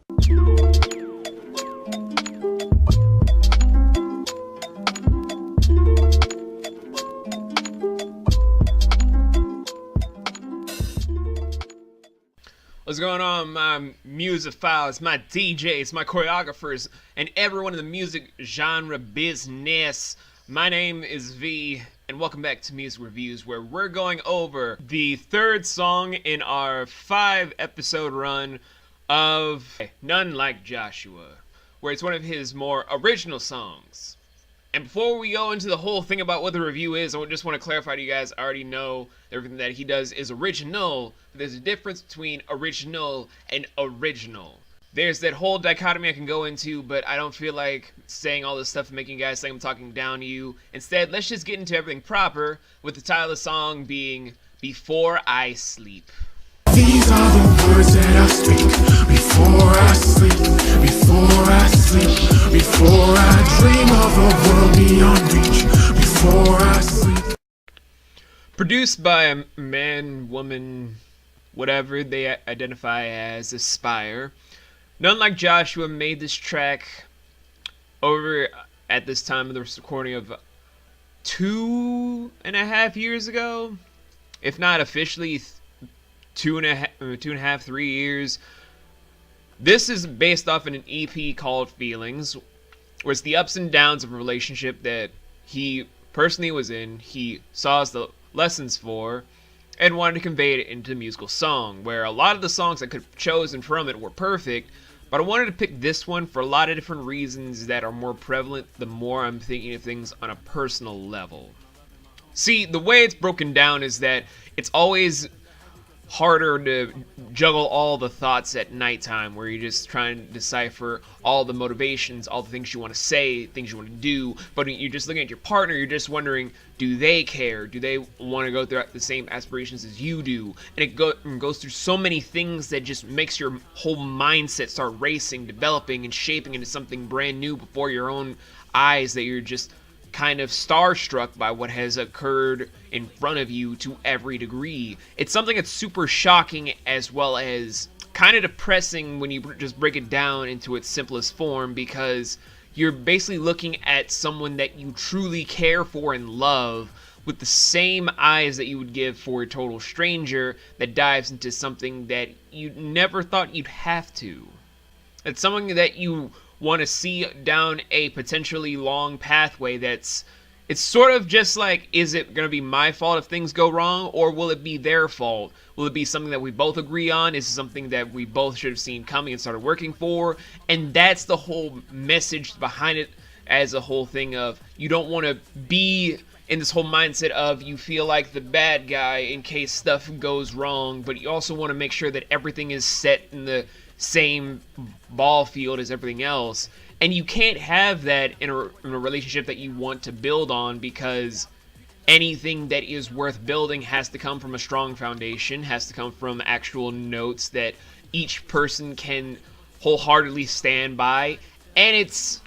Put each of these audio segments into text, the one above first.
What's going on, my musophiles, my DJs, my choreographers, and everyone in the music genre business? My name is V, and welcome back to Music Reviews, where we're going over the third song in our 5-episode run of None Like Joshua, where it's one of his more original songs. And before we go into the whole thing about what the review is, I just want to clarify to you guys, I already know everything that he does is original, but there's a difference between original and original. There's that whole dichotomy I can go into, but I don't feel like saying all this stuff and making you guys think I'm talking down to you. Instead, let's just get into everything proper, with the title of the song being Before I Sleep. These are the words that I speak before I sleep, before I sleep, before I dream of a world beyond reach, before I sleep. Produced by a man, woman, whatever they identify as, Aspire. None Like Joshua made this track over at this time of the recording of 2.5 years ago, if not officially 2.5, 3 years. This is based off an EP called Feelings, where it's the ups and downs of a relationship that he personally was in, he saw as the lessons for, and wanted to convey it into a musical song, where a lot of the songs I could have chosen from it were perfect, but I wanted to pick this one for a lot of different reasons that are more prevalent the more I'm thinking of things on a personal level. See, the way it's broken down is that it's always harder to juggle all the thoughts at nighttime, where you're just trying to decipher all the motivations, all the things you want to say, things you want to do, but you're just looking at your partner, you're just wondering, do they care? Do they want to go through the same aspirations as you do? And it goes through so many things that just makes your whole mindset start racing, developing, and shaping into something brand new before your own eyes, that you're just kind of starstruck by what has occurred in front of you to every degree. It's something that's super shocking as well as kind of depressing when you just break it down into its simplest form, because you're basically looking at someone that you truly care for and love with the same eyes that you would give for a total stranger that dives into something that you never thought you'd have to. It's something that you want to see down a potentially long pathway it's sort of just like, is it going to be my fault if things go wrong, or will it be their fault? Will it be something that we both agree on? Is it something that we both should have seen coming and started working for? And that's the whole message behind it, as a whole thing of, you don't want to be in this whole mindset of you feel like the bad guy in case stuff goes wrong, but you also want to make sure that everything is set in the same ball field as everything else. And you can't have that in a relationship that you want to build on, because anything that is worth building has to come from a strong foundation, has to come from actual notes that each person can wholeheartedly stand by. And it's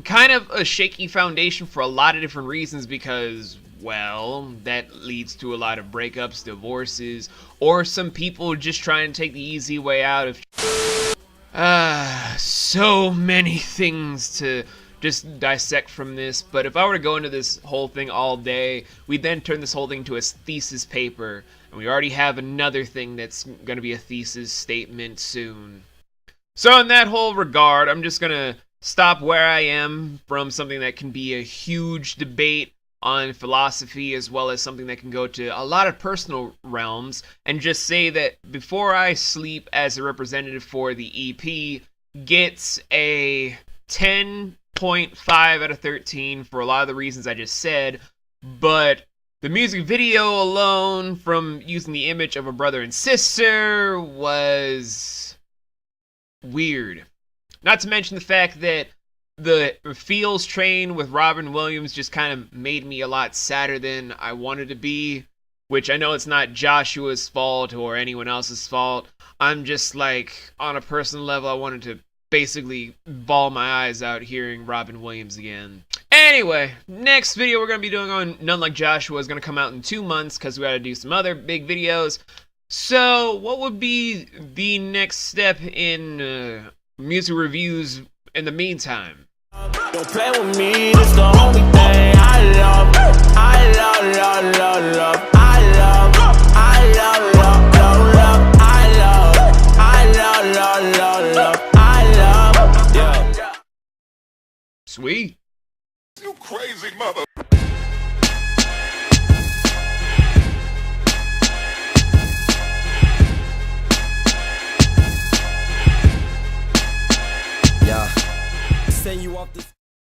kind of a shaky foundation for a lot of different reasons, because, well, that leads to a lot of breakups, divorces, or some people just trying to take the easy way out of so many things to just dissect from this. But if I were to go into this whole thing all day, we'd then turn this whole thing to a thesis paper, and we already have another thing that's going to be a thesis statement soon. So in that whole regard, I'm just going to stop where I am from something that can be a huge debate on philosophy, as well as something that can go to a lot of personal realms, and just say that Before I Sleep, as a representative for the EP, gets a 10.5 out of 13 for a lot of the reasons I just said. But the music video alone, from using the image of a brother and sister, was weird. Not to mention the fact that the Feels train with Robin Williams just kind of made me a lot sadder than I wanted to be, which I know it's not Joshua's fault or anyone else's fault. I'm just like, on a personal level, I wanted to basically bawl my eyes out hearing Robin Williams again. Anyway, next video we're going to be doing on None Like Joshua is going to come out in 2 months, because we got to do some other big videos. So what would be the next step in music reviews in the meantime. Don't play with me, this the only thing I love. I love, love, love, love. I love, I love, love, love, love. I love, I love, love, love, love. I love, yeah. Sweet. You crazy mother.